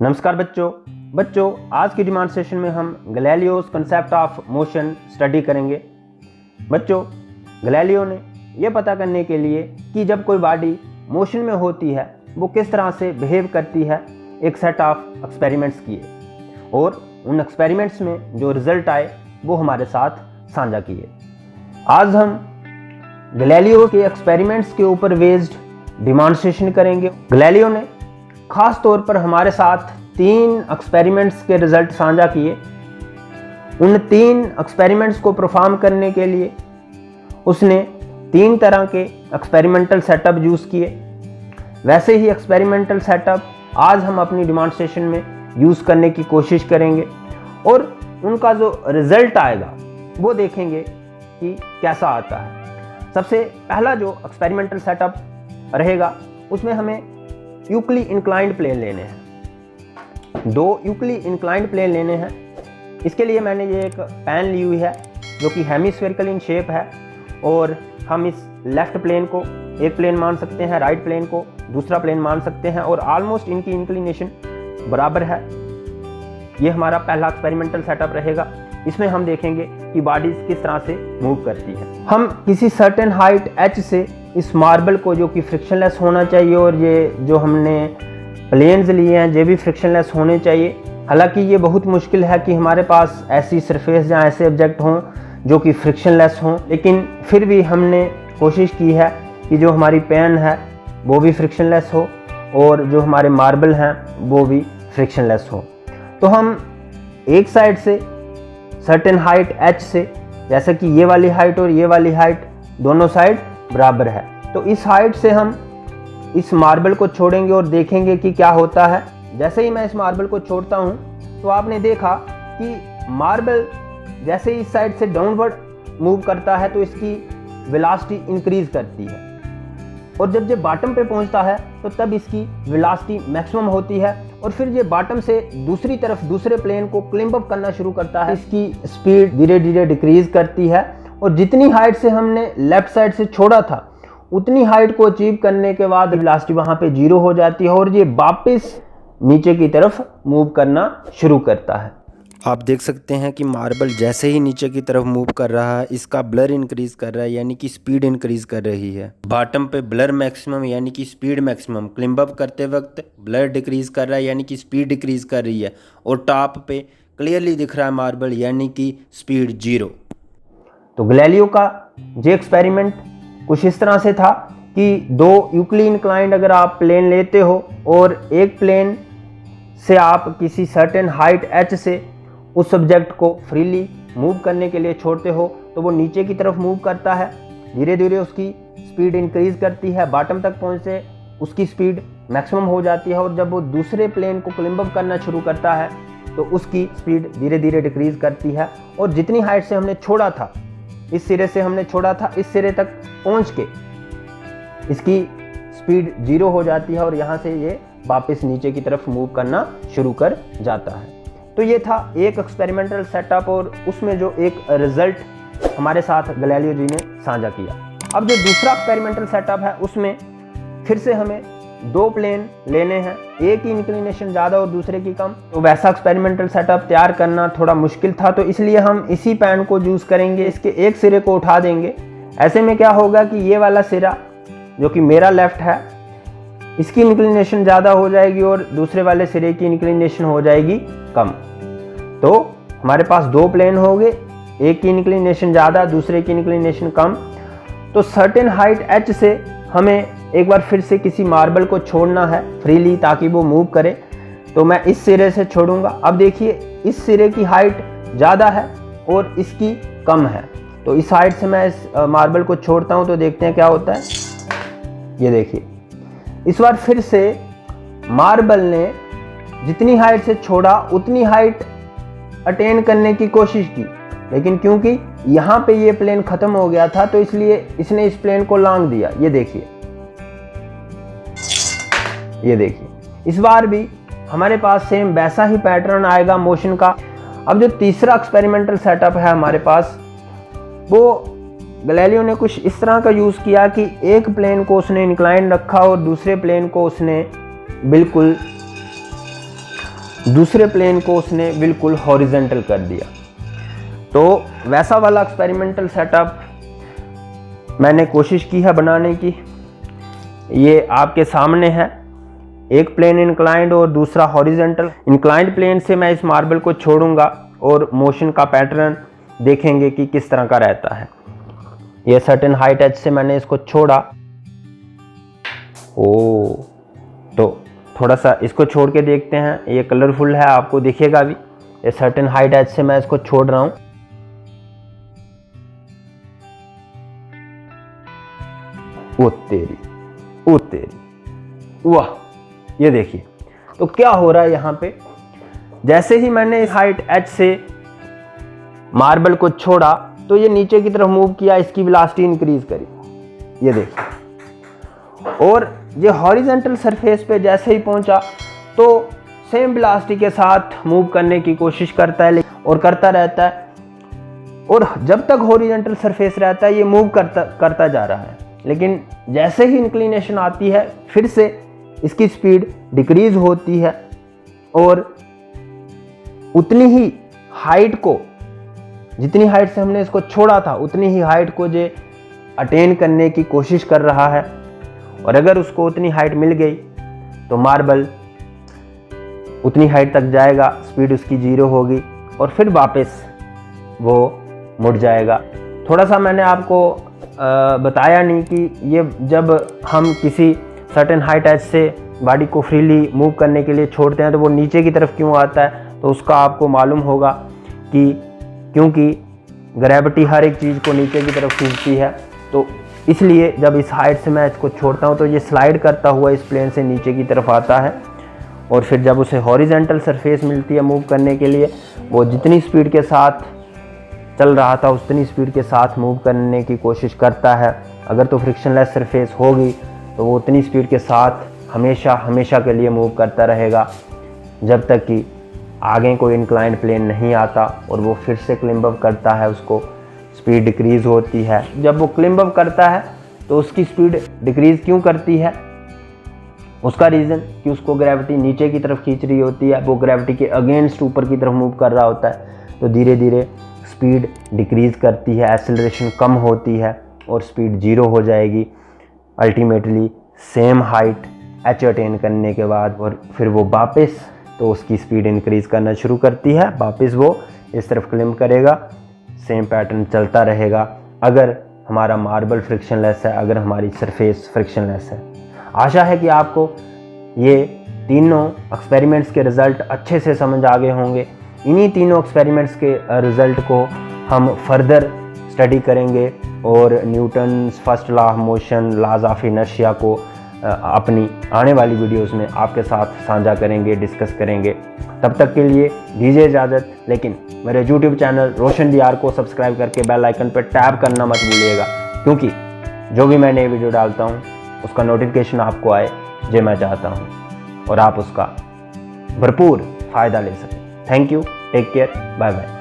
नमस्कार बच्चों आज की डिमॉन्स्ट्रेशन में हम Galileo's concept of motion study करेंगे। बच्चों, गैलीलियो ने यह पता करने के लिए कि जब कोई बॉडी मोशन में होती है वो किस तरह से बिहेव करती है, एक सेट ऑफ एक्सपेरिमेंट्स किए और उन एक्सपेरिमेंट्स में जो रिजल्ट आए वो हमारे साथ साझा किए। आज हम गैलीलियो के एक्सपेरिमेंट्स के ऊपर बेस्ड डिमॉन्स्ट्रेशन करेंगे। गैलीलियो ने खास तौर पर हमारे साथ 3 एक्सपेरिमेंट्स के रिजल्ट साझा किए। उन 3 एक्सपेरिमेंट्स को परफॉर्म करने के लिए उसने 3 तरह के एक्सपेरिमेंटल सेटअप यूज़ किए। वैसे ही एक्सपेरिमेंटल सेटअप आज हम अपनी डिमॉन्स्ट्रेशन में यूज़ करने की कोशिश करेंगे और उनका जो रिजल्ट आएगा वो देखेंगे कि कैसा आता है। सबसे पहला जो एक्सपेरिमेंटल सेटअप रहेगा उसमें हमें यूक्ली इंक्लाइंड प्लेन लेने हैं। 2 यूक्ली इंक्लाइंड प्लेन लेने हैं। इसके लिए मैंने ये एक पेन ली हुई है जो कि हेमिस्फेरिकल इन शेप है और हम इस लेफ्ट प्लेन को एक प्लेन मान सकते हैं, राइट प्लेन को दूसरा प्लेन मान सकते हैं और ऑलमोस्ट इनकी इंक्लिनेशन बराबर है। ये हमारा पहला एक्सपेरिमेंटल सेटअप रहेगा। इसमें हम देखेंगे कि बॉडीज किस तरह से मूव करती है। हम किसी सर्टेन हाइट h से इस मार्बल को, जो कि फ्रिक्शनलेस होना चाहिए, और ये जो हमने प्लेन्स लिए हैं ये भी फ्रिक्शनलेस होने चाहिए। हालांकि ये बहुत मुश्किल है कि हमारे पास ऐसी सरफेस या ऐसे ऑब्जेक्ट हों जो कि फ्रिक्शनलेस हों, लेकिन फिर भी हमने कोशिश की है कि जो हमारी पेन है वो भी फ्रिक्शनलेस हो और जो हमारे मार्बल हैं वो भी फ्रिक्शनलेस हो। तो हम एक साइड से सर्टेन हाइट h से, जैसे कि ये वाली हाइट और ये वाली हाइट दोनों साइड बराबर है, तो इस हाइट से हम इस मार्बल को छोड़ेंगे और देखेंगे कि क्या होता है। जैसे ही मैं इस मार्बल को छोड़ता हूँ तो आपने देखा कि मार्बल जैसे ही इस साइड से डाउनवर्ड मूव करता है तो इसकी वेलोसिटी इंक्रीज करती है और जब ये बॉटम पे पहुंचता है तो तब इसकी वेलोसिटी मैक्सिमम होती है और फिर ये बॉटम से दूसरी तरफ दूसरे प्लेन को क्लिम्ब अप करना शुरू करता है। इसकी स्पीड धीरे धीरे डिक्रीज करती है और जितनी हाइट से हमने लेफ्ट साइड से छोड़ा था उतनी हाइट को अचीव करने के बाद वेलोसिटी वहां पे 0 हो जाती है और ये वापस नीचे की तरफ मूव करना शुरू करता है। आप देख सकते हैं कि मार्बल जैसे ही नीचे की तरफ मूव कर रहा है इसका ब्लर इंक्रीज कर रहा है, यानी कि स्पीड इंक्रीज कर रही है। बॉटम पे ब्लर मैक्सिमम यानी कि स्पीड मैक्सिमम, क्लिम्ब अप करते वक्त ब्लर डिक्रीज कर रहा है यानी कि स्पीड डिक्रीज कर रही है और टॉप पे क्लियरली दिख रहा है मार्बल यानी कि स्पीड 0। तो गैलीलियो का ये एक्सपेरिमेंट कुछ इस तरह से था कि 2 यूक्ली इंक्लाइंड अगर आप प्लेन लेते हो और एक प्लेन से आप किसी सर्टेन हाइट h से उस सब्जेक्ट को फ्रीली मूव करने के लिए छोड़ते हो तो वो नीचे की तरफ मूव करता है, धीरे धीरे उसकी स्पीड इंक्रीज करती है, बॉटम तक पहुँचे उसकी स्पीड मैक्सिमम हो जाती है और जब वो दूसरे प्लेन को क्लिम्ब अप करना शुरू करता है तो उसकी स्पीड धीरे धीरे डिक्रीज करती है और जितनी हाइट से हमने छोड़ा था, इस सिरे से हमने छोड़ा था, इस सिरे तक पहुंच के इसकी स्पीड 0 हो जाती है और यहाँ से ये वापस नीचे की तरफ मूव करना शुरू कर जाता है। तो ये था एक एक्सपेरिमेंटल सेटअप और उसमें जो एक रिजल्ट हमारे साथ गैलीलियो जी ने साझा किया। अब जो दूसरा एक्सपेरिमेंटल सेटअप है उसमें फिर से हमें 2 प्लेन लेने हैं, एक की इंक्लिनेशन ज़्यादा और दूसरे की कम। तो वैसा एक्सपेरिमेंटल सेटअप तैयार करना थोड़ा मुश्किल था, तो इसलिए हम इसी पेन को यूज़ करेंगे। इसके एक सिरे को उठा देंगे। ऐसे में क्या होगा कि ये वाला सिरा जो कि मेरा लेफ्ट है इसकी इंक्लिनेशन ज़्यादा हो जाएगी और दूसरे वाले सिरे की इंक्लिनेशन हो जाएगी कम। तो हमारे पास 2 प्लेन हो गए, एक की इंक्लिनेशन ज़्यादा दूसरे की इंक्लिनेशन कम। तो सर्टेन हाइट h से हमें एक बार फिर से किसी मार्बल को छोड़ना है फ्रीली ताकि वो मूव करे। तो मैं इस सिरे से छोड़ूंगा। अब देखिए इस सिरे की हाइट ज़्यादा है और इसकी कम है, तो इस हाइट से मैं इस मार्बल को छोड़ता हूँ तो देखते हैं क्या होता है। ये देखिए इस बार फिर से मार्बल ने जितनी हाइट से छोड़ा उतनी हाइट अटेन करने की कोशिश की, लेकिन क्योंकि यहाँ पे ये प्लेन ख़त्म हो गया था तो इसलिए इसने इस प्लेन को लांघ दिया। ये देखिए इस बार भी हमारे पास सेम वैसा ही पैटर्न आएगा मोशन का। अब जो तीसरा एक्सपेरिमेंटल सेटअप है हमारे पास, वो गैलीलियो ने कुछ इस तरह का यूज़ किया कि एक प्लेन को उसने इंक्लाइन रखा और दूसरे प्लेन को उसने बिल्कुल दूसरे प्लेन को उसने बिल्कुल हॉरिजेंटल कर दिया। तो वैसा वाला एक्सपेरिमेंटल सेटअप मैंने कोशिश की है बनाने की। ये आपके सामने है, एक प्लेन इंक्लाइंड और दूसरा हॉरिजेंटल। इंक्लाइंड प्लेन से मैं इस मार्बल को छोड़ूंगा और मोशन का पैटर्न देखेंगे कि किस तरह का रहता है। ये सर्टेन हाइट एच से मैंने इसको छोड़ा। तो थोड़ा सा इसको छोड़ के देखते हैं, ये कलरफुल है, आपको दिखेगा भी। ये सर्टेन हाइट एच से मैं इसको छोड़ रहा हूँ। ओ तेरी, वाह, ये देखिए। तो क्या हो रहा है यहाँ पे, जैसे ही मैंने इस हाइट h से मार्बल को छोड़ा तो ये नीचे की तरफ मूव किया, इसकी वेलोसिटी इंक्रीज करी, ये देखिए। और ये हॉरिजेंटल सरफेस पे जैसे ही पहुंचा तो सेम वेलोसिटी के साथ मूव करने की कोशिश करता है और करता रहता है। और जब तक हॉरिजेंटल सरफेस रहता है ये मूव करता जा रहा है, लेकिन जैसे ही इंक्लिनेशन आती है फिर से इसकी स्पीड डिक्रीज होती है और उतनी ही हाइट को, जितनी हाइट से हमने इसको छोड़ा था उतनी ही हाइट को जो अटेन करने की कोशिश कर रहा है। और अगर उसको उतनी हाइट मिल गई तो मार्बल उतनी हाइट तक जाएगा, स्पीड उसकी 0 होगी और फिर वापस वो मुड़ जाएगा। थोड़ा सा मैंने आपको बताया नहीं कि ये जब हम किसी सर्टेन हाइट एज से बॉडी को फ्रीली मूव करने के लिए छोड़ते हैं तो वो नीचे की तरफ क्यों आता है, तो उसका आपको मालूम होगा कि क्योंकि ग्रेविटी हर एक चीज़ को नीचे की तरफ खींचती है। तो इसलिए जब इस हाइट से मैं इसको छोड़ता हूँ तो ये स्लाइड करता हुआ इस प्लेन से नीचे की तरफ आता है और फिर जब उसे हॉरिजेंटल सरफेस मिलती है मूव करने के लिए, वो जितनी स्पीड के साथ चल रहा था उतनी स्पीड के साथ मूव करने की कोशिश करता है। अगर तो फ्रिक्शनलेस सरफेस होगी तो वो उतनी स्पीड के साथ हमेशा के लिए मूव करता रहेगा जब तक कि आगे कोई इंक्लाइंड प्लेन नहीं आता और वो फिर से क्लिम्ब अप करता है, उसको स्पीड डिक्रीज़ होती है। जब वो क्लिम्ब अप करता है तो उसकी स्पीड डिक्रीज़ क्यों करती है, उसका रीज़न कि उसको ग्रेविटी नीचे की तरफ खींच रही होती है, वो ग्रेविटी के अगेंस्ट ऊपर की तरफ मूव कर रहा होता है। तो धीरे धीरे स्पीड डिक्रीज़ करती है, एक्सेलरेशन कम होती है और स्पीड 0 हो जाएगी ultimately same height H attain करने के बाद। और फिर वो वापस तो उसकी स्पीड इंक्रीज़ करना शुरू करती है, वापस वो इस तरफ क्लिम्ब करेगा, सेम पैटर्न चलता रहेगा अगर हमारा मार्बल फ्रिक्शनलेस है, अगर हमारी सरफेस फ्रिक्शनलेस है। आशा है कि आपको ये तीनों एक्सपेरिमेंट्स के रिज़ल्ट अच्छे से समझ आ गए होंगे। इन्हीं तीनों एक्सपेरिमेंट्स के रिज़ल्ट को हम फर्दर स्टडी करेंगे और Newton's first law of motion, laws of inertia को अपनी आने वाली वीडियोस में आपके साथ साझा करेंगे, डिस्कस करेंगे। तब तक के लिए दीजिए इजाज़त, लेकिन मेरे YouTube चैनल रोशन DR को सब्सक्राइब करके बेल आइकन पर टैप करना मत भूलिएगा, क्योंकि जो भी मैं नई वीडियो डालता हूँ उसका नोटिफिकेशन आपको आए, जो मैं चाहता हूँ, और आप उसका भरपूर फ़ायदा ले सकें। Thank you, take care, bye bye.